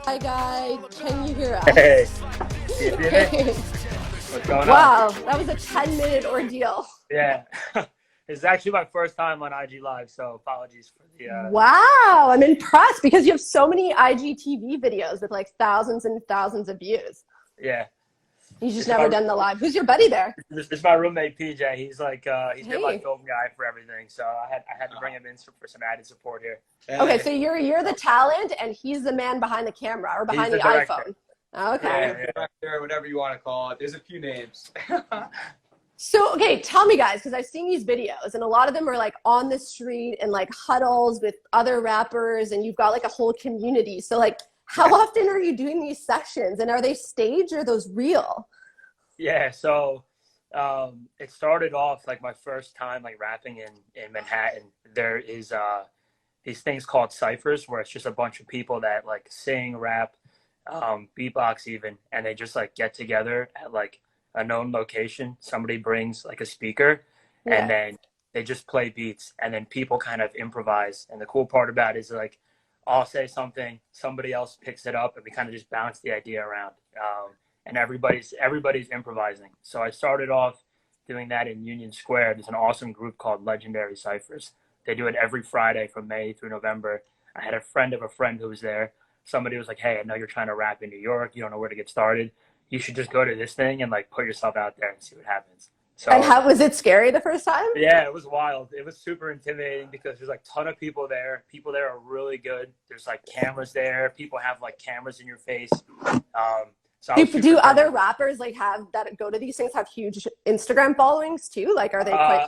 Hi, guy. Can you hear Hey, us? do you see me? Hey. What's going on? Wow, that was a 10-minute ordeal. Yeah, it's actually my first time on IG Live, so apologies for the. Wow, I'm impressed because you have so many IGTV videos with like thousands and thousands of views. Yeah, You just this is never my done the live. Who's your buddy there? this is my roommate PJ. He's like he's been my Hey. film guy for everything, so I had to bring him in for some added support here. Okay, so you're the talent and he's the man behind the camera or He's behind the the director. iPhone. Okay. Yeah, Director, whatever you want to call it. There's a few names. So, okay, tell me guys, because I've seen these videos and a lot of them are like on the street and like huddles with other rappers and you've got like a whole community. So, like, how often are you doing these sessions and are they staged or are those real? yeah. So it started off like my first time like rapping in Manhattan. There is these things called ciphers where it's just a bunch of people that like sing, rap, beatbox even, and they just like get together at like a known location. Somebody brings like a speaker, and Yeah. then they just play beats, and then people kind of improvise. And the cool part about it is like I'll say something, somebody else picks it up, and we kind of just bounce the idea around. And everybody's improvising. So I started off doing that in Union Square. There's an awesome group called Legendary Ciphers. They do it every Friday from May through November. I had a friend of a friend who was there. Somebody was like, "Hey, I know you're trying to rap in New York. You don't know where to get started. You should just go to this thing and like put yourself out there and see what happens." And So how was it scary the first time? yeah, it was wild. It was super intimidating because there's like a ton of people there. People there are really good. There's like cameras there. People have like cameras in your face. So I Do, was super do other nervous. rappers like have that go to these things have huge Instagram followings too? Like, are they quite? Uh,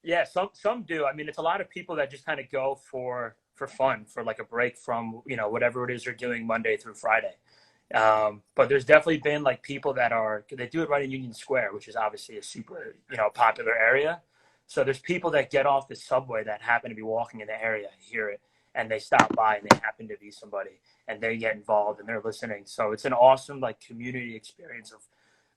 yeah, some do. I mean, it's a lot of people that just kind of go for fun, for like a break from whatever it is they're doing Monday through Friday. But there's definitely been like people that they do it right in Union Square, which is obviously a super popular area. So there's people that get off the subway that happen to be walking in the area, hear it, and they stop by and they happen to be somebody, and they get involved and they're listening. So it's an awesome like community experience of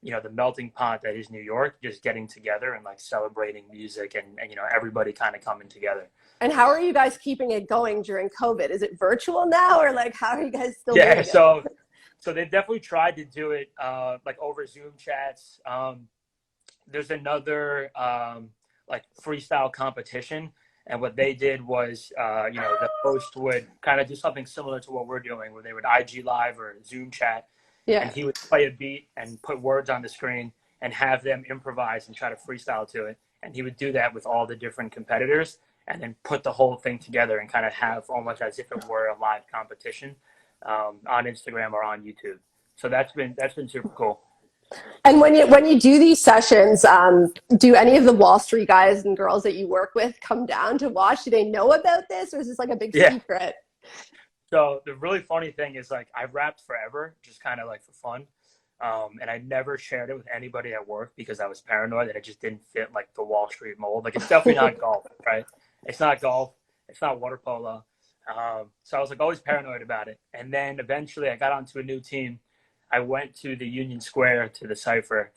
the melting pot that is New York, just getting together and like celebrating music and everybody kind of coming together. And how are you guys keeping it going during COVID? Is it virtual now, or like how are you guys still Yeah, doing it? so they've definitely tried to do it like over Zoom chats. There's another like freestyle competition, and what they did was the host would kind of do something similar to what we're doing, where they would IG live or Zoom chat, and Yeah. he would play a beat and put words on the screen and have them improvise and try to freestyle to it. And he would do that with all the different competitors and then put the whole thing together and kind of have almost as if it were a live competition on Instagram or on YouTube. So that's been super cool. And when you do these sessions, do any of the Wall Street guys and girls that you work with come down to watch? Do they know about this, or is this like a big Yeah. secret? So the really funny thing is like I've rapped forever, just kind of like for fun. And I never shared it with anybody at work because I was paranoid that it just didn't fit like the Wall Street mold. Like it's definitely not golf, right? It's not golf. It's not water polo. So I was like always paranoid about it. And then eventually I got onto a new team. I went to the Union Square to the cipher.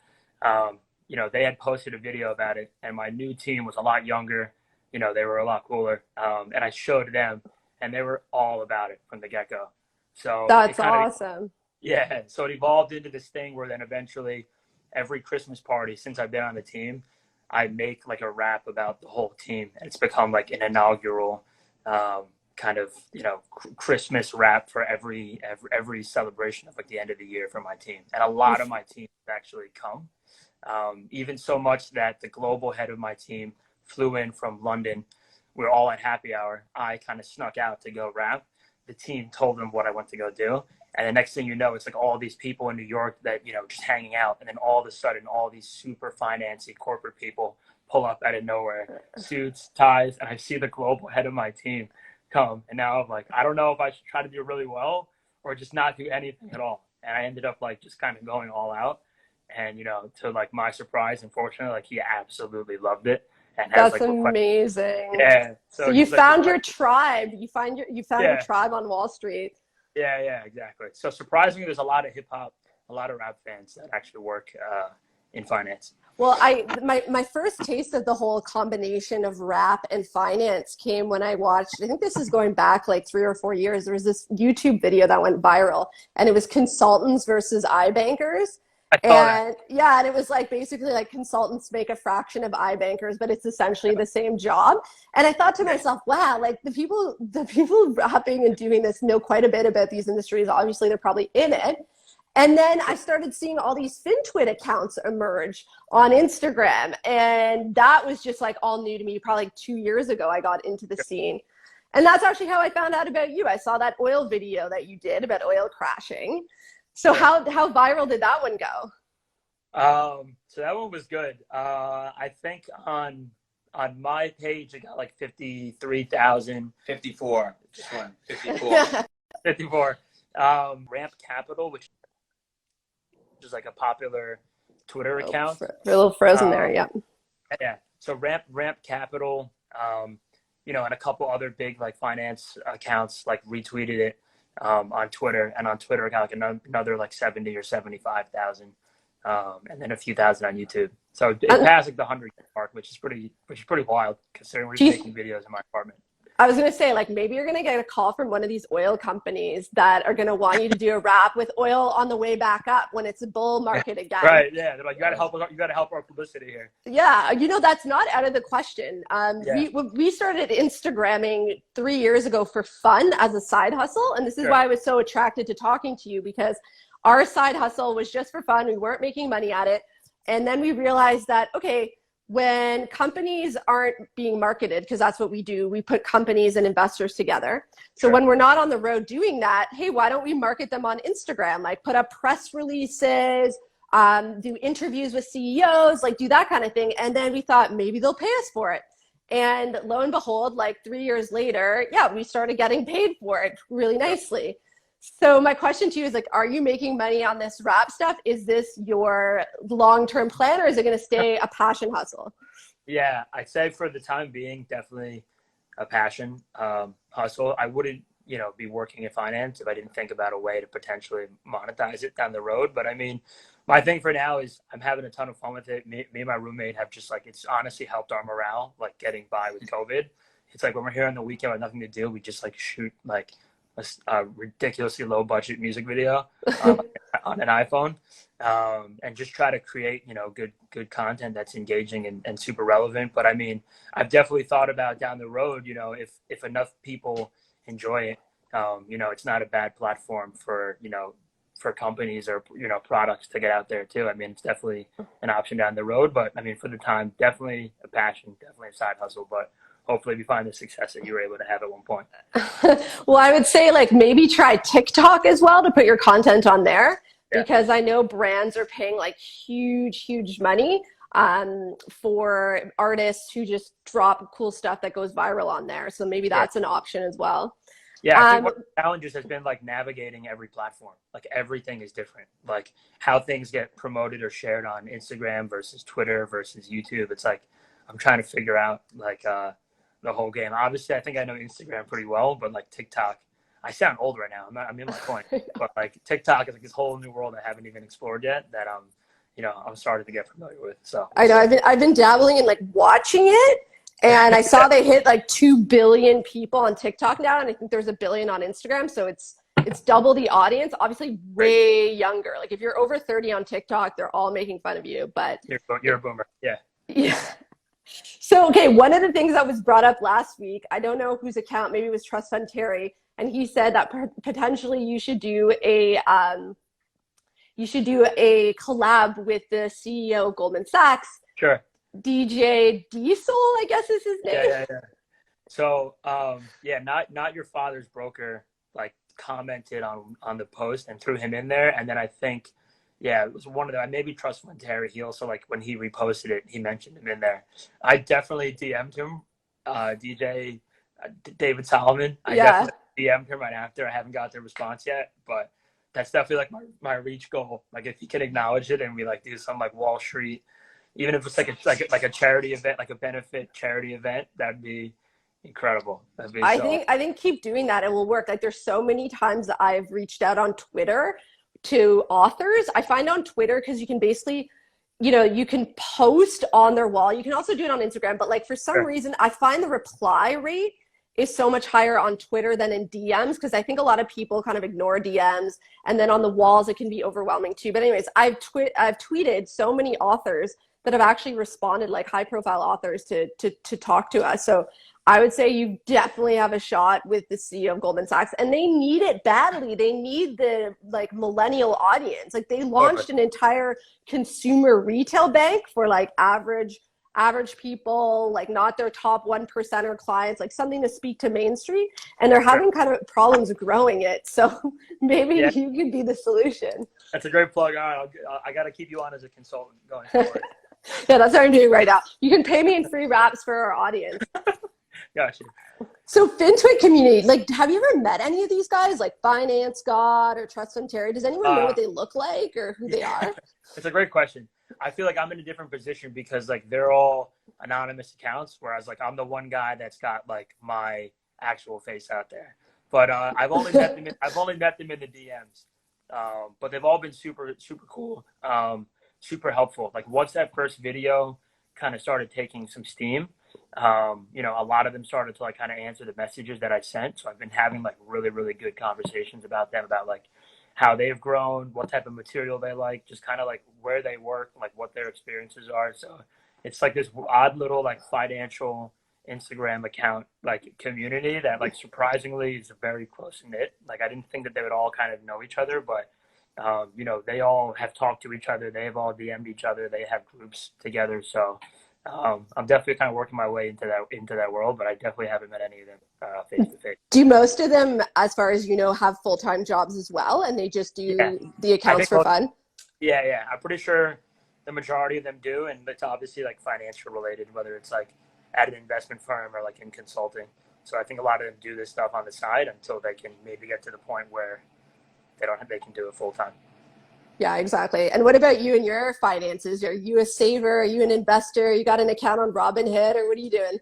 They had posted a video about it, and my new team was a lot younger. They were a lot cooler. And I showed them, and they were all about it from the get go. So it That's kind of awesome. yeah, so it evolved into this thing where then eventually every Christmas party since I've been on the team, I make like a rap about the whole team. And it's become like an inaugural kind of, Christmas rap for every celebration of like the end of the year for my team. And a lot of my team actually come. Even so much that the global head of my team flew in from London. We're all at happy hour. I kind of snuck out to go rap. The team told them what I went to go do. And the next thing you know, it's like all these people in New York that, just hanging out. And then all of a sudden, all these super financy corporate people pull up out of nowhere, suits, ties. And I see the global head of my team come. And now I'm like, I don't know if I should try to do really well or just not do anything at all. And I ended up like just kind of going all out. And, to like my surprise, unfortunately, like he absolutely loved it and has That's like requested. amazing. Yeah. So So you he's like found your requested. tribe. You found your Yeah. tribe on Wall Street. Yeah, exactly. So surprisingly, there's a lot of hip hop, a lot of rap fans that actually work in finance. Well, my first taste of the whole combination of rap and finance came when I watched, I think this is going back like 3 or 4 years. There was this YouTube video that went viral, and it was consultants versus iBankers. I saw that. And yeah, and it was like basically like consultants make a fraction of iBankers, but it's essentially the same job. And I thought to myself, wow, like the people rapping and doing this know quite a bit about these industries. Obviously, they're probably in it. And then I started seeing all these FinTwit accounts emerge on Instagram. And that was just like all new to me. Probably like 2 years ago, I got into the scene. And that's actually how I found out about you. I saw that oil video that you did about oil crashing. So how viral did that one go? So that one was good. I think on my page, it got like 53,000. 54. Just one. 54. 54. Ramp Capital, which is like a popular Twitter account. We're a little frozen there, yeah. Yeah. So Ramp Capital, you know, and a couple other big like finance accounts like retweeted it on Twitter, and on Twitter got like another like 70 or 75,000, and then a few thousand on YouTube. So it passed like the 100 mark, which is pretty wild considering we're making videos in my apartment. I was going to say, like, maybe you're going to get a call from one of these oil companies that are going to want you to do a rap with oil on the way back up when it's a bull market again. Right. Yeah. They're like, you got to help our publicity here. Yeah. You know, that's not out of the question. We started Instagramming 3 years ago for fun as a side hustle. And this is why I was so attracted to talking to you, because our side hustle was just for fun. We weren't making money at it. And then we realized that, okay, when companies aren't being marketed, because that's what we do, we put companies and investors together. So when we're not on the road doing that, hey, why don't we market them on Instagram? Like put up press releases, do interviews with CEOs, like do that kind of thing. And then we thought maybe they'll pay us for it. And lo and behold, like 3 years later, yeah, we started getting paid for it really nicely. So my question to you is, like, are you making money on this rap stuff? Is this your long-term plan, or is it going to stay a passion hustle? Yeah, I'd say for the time being, definitely a passion hustle. I wouldn't, you know, be working in finance if I didn't think about a way to potentially monetize it down the road. But I mean, my thing for now is I'm having a ton of fun with it. Me and my roommate have just like, it's honestly helped our morale, like getting by with COVID. It's like when we're here on the weekend with nothing to do, we just like shoot like a ridiculously low budget music video on an iPhone, and just try to create, you know, good content that's engaging and super relevant. But I mean, I've definitely thought about down the road, you know, if enough people enjoy it, you know, it's not a bad platform for, you know, for companies or, you know, products to get out there too. I mean, it's definitely an option down the road, but I mean, for the time, definitely a passion, definitely a side hustle, but hopefully we find the success that you were able to have at one point. Well, I would say like maybe try TikTok as well to put your content on there, because I know brands are paying like huge money for artists who just drop cool stuff that goes viral on there. So maybe that's an option as well. Yeah, I think one of the challenges has been like navigating every platform. Like everything is different. Like how things get promoted or shared on Instagram versus Twitter versus YouTube. It's like I'm trying to figure out like the whole game. Obviously, I think I know Instagram pretty well, but like TikTok, I sound old right now. I'm in my 20s, but like TikTok is like this whole new world I haven't even explored yet that you know, I'm starting to get familiar with. So I know I've been dabbling in like watching it, and I saw they hit like 2 billion people on TikTok now, and I think there's 1 billion on Instagram. So it's double the audience. Obviously, way younger. Like if you're over 30 on TikTok, they're all making fun of you. But you're a boomer. Yeah. Yeah. So, okay, one of the things that was brought up last week, I don't know whose account, maybe it was Trust Fund Terry, and he said that potentially you should do a collab with the CEO of Goldman Sachs. Sure. DJ Diesel, I guess is his name. Yeah. So, not your father's broker, like commented on the post and threw him in there, and then I think. Yeah, it was one of them. Maybe Trust Fund Terry. He also, like, when he reposted it, he mentioned him in there. I definitely DM'd him, DJ David Solomon. I definitely DM'd him right after. I haven't got the response yet, but that's definitely like my reach goal. Like, if he can acknowledge it and we like do some like Wall Street, even if it's like a charity event, like a benefit charity event, that'd be incredible. I think keep doing that. It will work. Like, there's so many times that I've reached out on Twitter to authors. I find on Twitter, because you can basically, you know, you can post on their wall. You can also do it on Instagram, but like for some Sure. reason, I find the reply rate is so much higher on Twitter than in DMs because I think a lot of people kind of ignore DMs, and then on the walls it can be overwhelming too. But anyways, I've tweeted so many authors that have actually responded, like high profile authors, to talk to us. So I would say you definitely have a shot with the CEO of Goldman Sachs, and they need it badly. They need the like millennial audience. Like they launched an entire consumer retail bank for like average people, like not their top 1%er clients, like something to speak to Main Street, and they're having kind of problems growing it. So maybe Yeah. you could be the solution. That's a great plug. All right, I got to keep you on as a consultant going forward. Yeah, that's what I'm doing right now. You can pay me in free raps for our audience. Gotcha. So FinTwit community, like, have you ever met any of these guys, like Finance God or Trust Fund Terry? Does anyone know what they look like or who they are? It's a great question. I feel like I'm in a different position because like they're all anonymous accounts, whereas like I'm the one guy that's got like my actual face out there. But I've only met them. I've only met them in the DMs. But they've all been super cool, super helpful. Like once that first video kind of started taking some steam, you know, a lot of them started to like kind of answer the messages that I sent. So I've been having like really good conversations about them, about like how they've grown, what type of material they like, just kind of like where they work, like what their experiences are. So it's like this odd little like financial Instagram account like community that like surprisingly is very close knit. Like I didn't think that they would all kind of know each other, but you know, they all have talked to each other. They have all DM'd each other. They have groups together. So I'm definitely kind of working my way into that world, but I definitely haven't met any of them face to face. Do most of them, as far as you know, have full-time jobs as well, and they just do the accounts for fun? Yeah. I'm pretty sure the majority of them do, and it's obviously like financial related, whether it's like at an investment firm or like in consulting. So I think a lot of them do this stuff on the side until they can maybe get to the point where they can do it full time. Yeah, exactly. And what about you and your finances? Are you a saver? Are you an investor? You got an account on Robinhood, or what are you doing?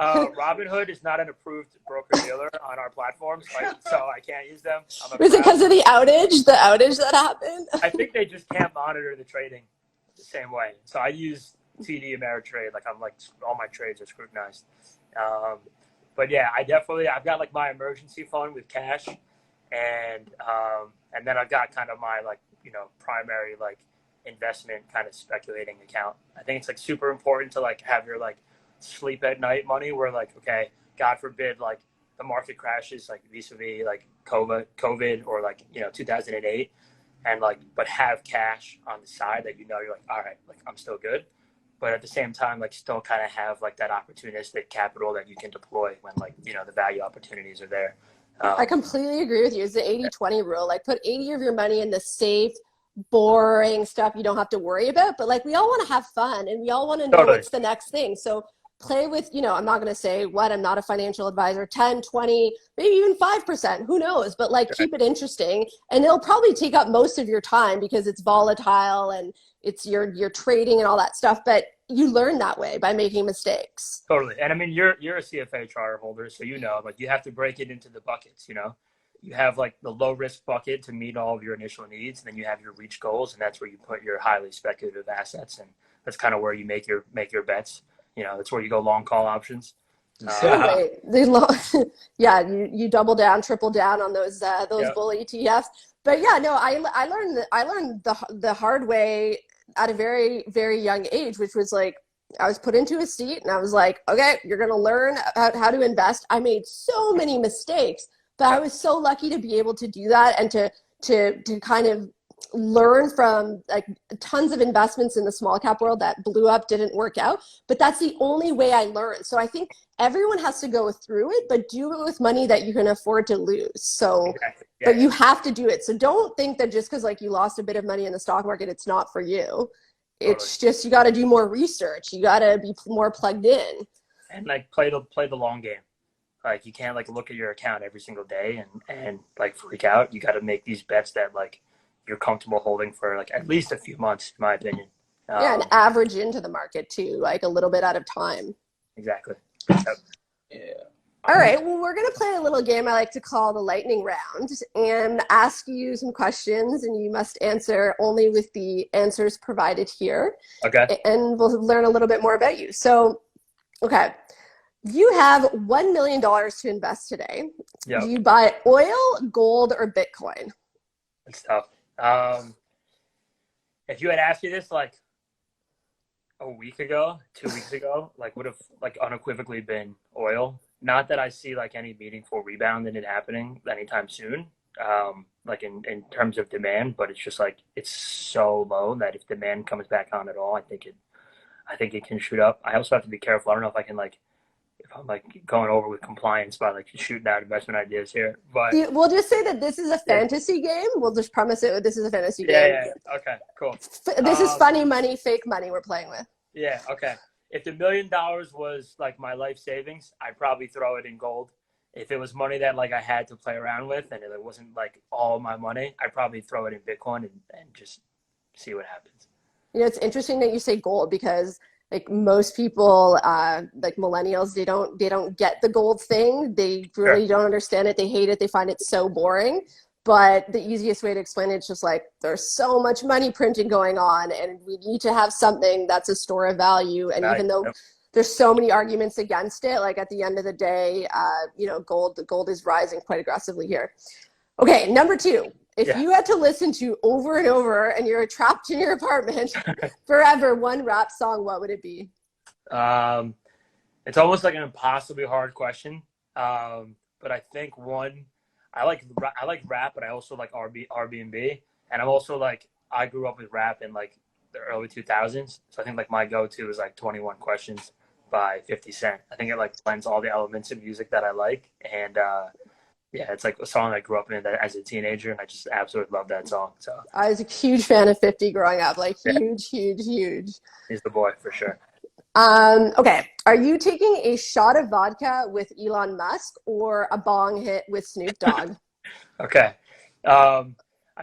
Robinhood is not an approved broker dealer on our platform, so I can't use them. Was it because of the outage that happened? I think they just can't monitor the trading the same way. So I use TD Ameritrade. Like I'm like all my trades are scrutinized. But yeah, I've got like my emergency fund with cash, and then I've got kind of my like, you know, primary like investment kind of speculating account. I think it's like super important to like have your like sleep at night money where like, okay, God forbid, like the market crashes like vis-a-vis like COVID or like, you know, 2008, and like, but have cash on the side that, you know, you're like, all right, like I'm still good. But at the same time, like still kind of have like that opportunistic capital that you can deploy when like, you know, the value opportunities are there. I completely agree with you. It's the 80-20 rule. Like put 80 of your money in the safe, boring stuff you don't have to worry about. But like we all want to have fun and we all want to know what's the next thing. So play with, you know, I'm not going to say what, I'm not a financial advisor, 10, 20, maybe even 5%, who knows, but like keep it interesting, and it'll probably take up most of your time because it's volatile and it's your trading and all that stuff, but you learn that way by making mistakes. Totally. And I mean, you're a CFA charter holder, so you know, like you have to break it into the buckets, you know. You have like the low risk bucket to meet all of your initial needs, and then you have your reach goals, and that's where you put your highly speculative assets, and that's kind of where you make your bets. You know, that's where you go long call options. Yeah, you double down, triple down on those bull ETFs. But yeah, no, I learned the hard way at a very, very young age, which was like I was put into a seat and I was like, okay, you're gonna learn how to invest. I made so many mistakes, but I was so lucky to be able to do that and to kind of learn from like tons of investments in the small cap world that blew up, didn't work out, but that's the only way I learned. So I think everyone has to go through it, but do it with money that you can afford to lose. So but you have to do it. So don't think that just because like you lost a bit of money in the stock market, it's not for you. It's just, you got to do more research. You got to be more plugged in and like play the long game. Like you can't like look at your account every single day and like freak out. You got to make these bets that like you're comfortable holding for like at least a few months, in my opinion. And average into the market too, like a little bit at a time. Exactly. Yeah. All right, well, we're going to play a little game I like to call the lightning round and ask you some questions, and you must answer only with the answers provided here. Okay. And we'll learn a little bit more about you. So, okay, you have $1 million to invest today. Yep. Do you buy oil, gold, or Bitcoin? It's tough. If you had asked me this like a week ago, 2 weeks ago, like would have like unequivocally been oil. Not that I see like any meaningful rebound in it happening anytime soon, like in terms of demand, but it's just like it's so low that if demand comes back on at all, I think it can shoot up. I also have to be careful. I don't know if I can like if I'm like going over with compliance by like shooting out investment ideas here, but We'll just say that this is a fantasy game. We'll just premise it. This is a fantasy game. Yeah. Okay, cool. This is funny money, fake money we're playing with. Yeah. Okay. If the $1 million was like my life savings, I'd probably throw it in gold. If it was money that like I had to play around with and it wasn't like all my money, I'd probably throw it in Bitcoin and just see what happens. You know, it's interesting that you say gold because like most people, like millennials, they don't get the gold thing. They really don't understand it. They hate it. They find it so boring. But the easiest way to explain it is just like there's so much money printing going on, and we need to have something that's a store of value. And even though there's so many arguments against it, like at the end of the day, you know, gold is rising quite aggressively here. Okay, number two. If you had to listen to over and over and you're trapped in your apartment forever one rap song, what would it be? It's almost like an impossibly hard question. But I think one, I like rap, but I also like Airbnb. And I'm also like, I grew up with rap in like the early 2000s. So I think like my go-to is like 21 Questions by 50 Cent. I think it like blends all the elements of music that I like. And, yeah, it's like a song I grew up in as a teenager, and I just absolutely love that song. So I was a huge fan of 50 growing up, like huge. He's the boy for sure. Okay, are you taking a shot of vodka with Elon Musk or a bong hit with Snoop Dogg? Okay, I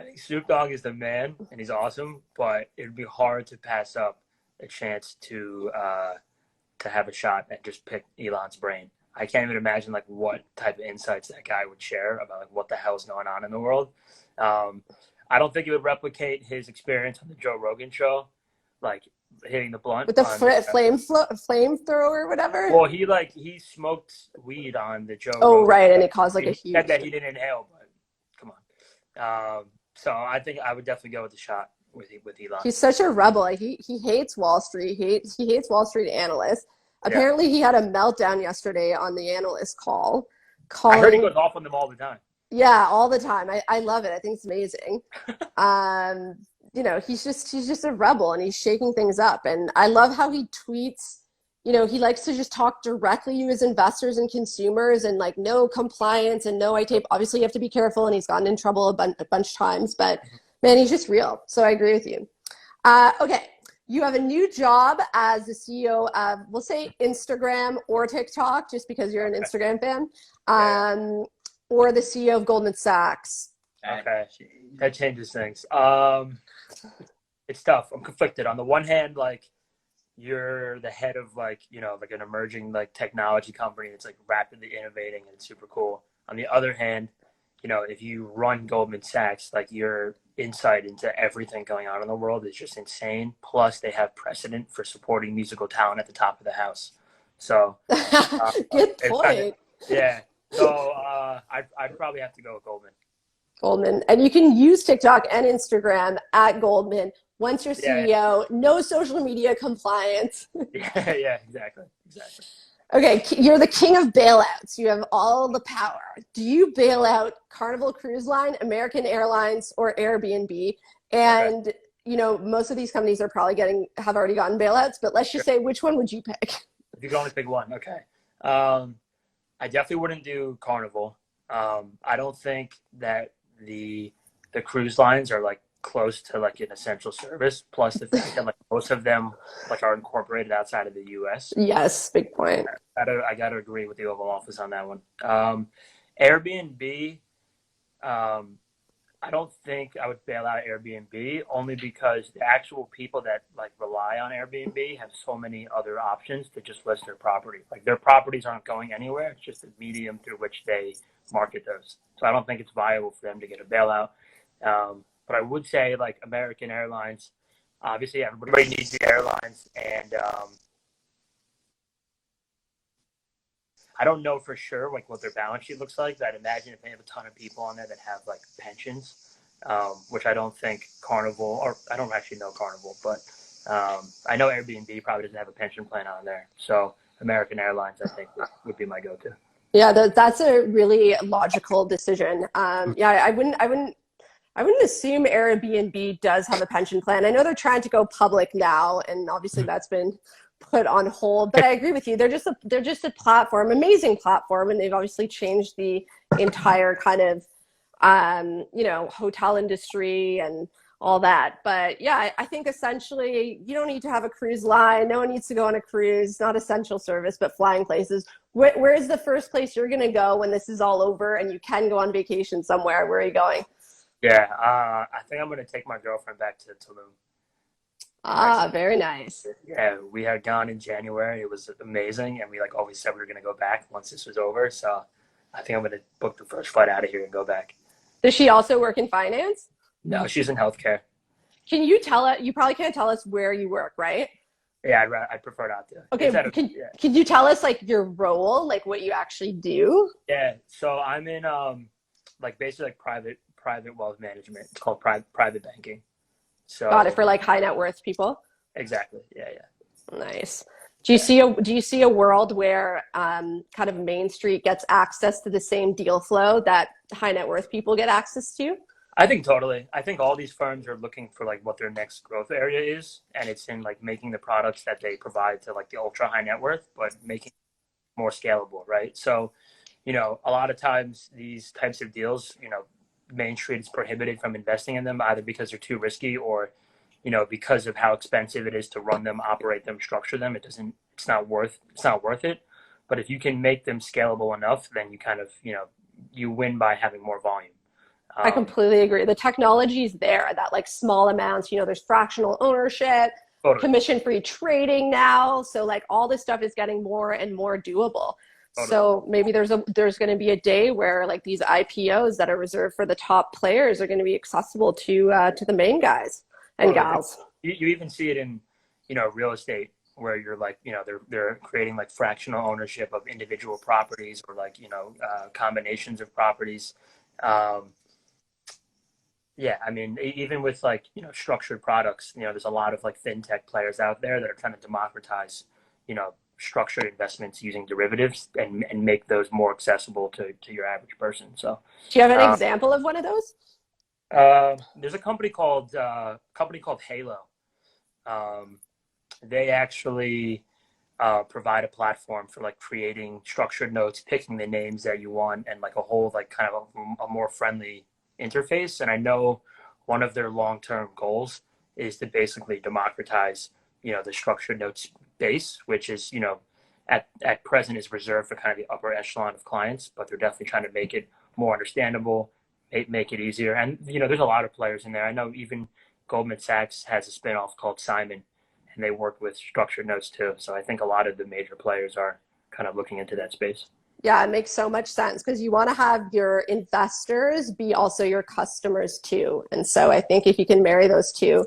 think Snoop Dogg is the man, and he's awesome, but it'd be hard to pass up a chance to have a shot and just pick Elon's brain. I can't even imagine like what type of insights that guy would share about like what the hell's going on in the world. I don't think it would replicate his experience on the Joe Rogan show, like hitting the blunt with the flamethrower or whatever. Well, he smoked weed on the Joe. Oh, Rogan right, show. and it caused like he a huge. Said that he didn't inhale, but come on. So I think I would definitely go with the shot with Elon. He's such a rebel. Like, he hates Wall Street. He hates Wall Street analysts. Apparently, he had a meltdown yesterday on the analyst call. I heard he goes off on them all the time. Yeah, all the time. I love it. I think it's amazing. You know, he's just a rebel, and he's shaking things up. And I love how he tweets. You know, he likes to just talk directly to his investors and consumers, and like no compliance and no white tape. Obviously, you have to be careful, and he's gotten in trouble a bunch of times. But man, he's just real. So I agree with you. Okay. You have a new job as the CEO of, we'll say Instagram or TikTok, just because you're an Instagram fan, or the CEO of Goldman Sachs. Okay, that changes things. It's tough. I'm conflicted. On the one hand, like you're the head of like, you know, like an emerging like technology company that's like rapidly innovating and it's super cool. On the other hand, you know, if you run Goldman Sachs, like your insight into everything going on in the world is just insane. Plus, they have precedent for supporting musical talent at the top of the house. So, good point. Yeah. So, I'd probably have to go with Goldman. Goldman, and you can use TikTok and Instagram at Goldman. Once you're CEO, no social media compliance. Yeah, exactly. Okay, you're the king of bailouts. You have all the power. Do you bail out Carnival Cruise Line, American Airlines, or Airbnb? And you know, most of these companies are probably have already gotten bailouts, but let's just say, which one would you pick? If you could only pick one, okay. I definitely wouldn't do Carnival. I don't think that the cruise lines are like close to like an essential service. Plus the fact that like most of them like are incorporated outside of the U.S. Yes, big point. I gotta agree with the Oval Office on that one. Airbnb, I I don't think I would bail out Airbnb, only because the actual people that like rely on Airbnb have so many other options to just list their property. Like their properties aren't going anywhere. It's just a medium through which they market those. So I don't think it's viable for them to get a bailout. But I would say like American Airlines, obviously everybody needs the airlines, and I don't know for sure like what their balance sheet looks like. But I'd imagine if they have a ton of people on there that have like pensions, which I don't think Carnival, or I don't actually know Carnival, but I know Airbnb probably doesn't have a pension plan on there. So American Airlines, I think, would be my go-to. Yeah, that's a really logical decision. Yeah, I wouldn't assume Airbnb does have a pension plan. I know they're trying to go public now, and obviously that's been put on hold. But I agree with you. They're just a platform, amazing platform, and they've obviously changed the entire kind of hotel industry and all that. But yeah, I think essentially you don't need to have a cruise line. No one needs to go on a cruise. Not essential service, but flying places. Where is the first place you're going to go when this is all over and you can go on vacation somewhere? Where are you going? Yeah, I think I'm going to take my girlfriend back to Tulum. Ah, very nice. Yeah, we had gone in January. It was amazing, and we like always said we were going to go back once this was over. So I think I'm going to book the first flight out of here and go back. Does she also work in finance? No, she's in healthcare. Can you tell it? You probably can't tell us where you work, right? Yeah, I'd prefer not to. Okay, can you tell us like your role, like what you actually do? Yeah, so I'm in like basically like private wealth management. It's called private banking. So Got it, for like high net worth people. exactly. Yeah. Nice. Do you see a world where kind of Main Street gets access to the same deal flow that high net worth people get access to? I think totally. I think all these firms are looking for like what their next growth area is, and it's in like making the products that they provide to like the ultra high net worth, but making it more scalable, right? So, a lot of times these types of deals, Main Street is prohibited from investing in them either because they're too risky or, because of how expensive it is to run them, operate them, structure them. It's not worth it. But if you can make them scalable enough, then you kind of, you win by having more volume. I completely agree. The technology is there, that like small amounts, there's fractional ownership, Totally. commission-free trading now. So like all this stuff is getting more and more doable. Totally. So maybe there's going to be a day where like these IPOs that are reserved for the top players are going to be accessible to the main guys and gals. You even see it in, real estate where you're like, they're creating like fractional ownership of individual properties or like, combinations of properties. Yeah, I mean, even with like, structured products, there's a lot of like fintech players out there that are trying to democratize, structured investments using derivatives and make those more accessible to your average person. So, Do you have an example of one of those? there's a company called Halo. They actually provide a platform for like creating structured notes, picking the names that you want, and like a whole like kind of a more friendly interface. And I know one of their long-term goals is to basically democratize, the structured notes space, which is, at present is reserved for kind of the upper echelon of clients, but they're definitely trying to make it more understandable, make it easier. And, there's a lot of players in there. I know even Goldman Sachs has a spinoff called Simon, and they work with structured notes too. So I think a lot of the major players are kind of looking into that space. Yeah, it makes so much sense because you want to have your investors be also your customers too. And so I think if you can marry those two,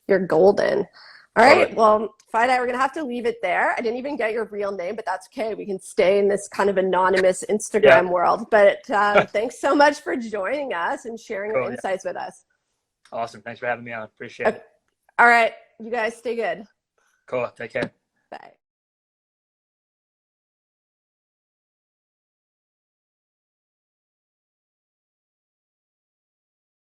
you're golden. All right. Well, FiDi, we're going to have to leave it there. I didn't even get your real name, but that's okay. We can stay in this kind of anonymous Instagram world. But thanks so much for joining us and sharing your insights with us. Awesome. Thanks for having me on. Appreciate it. All right. You guys stay good. Cool. Take care. Bye.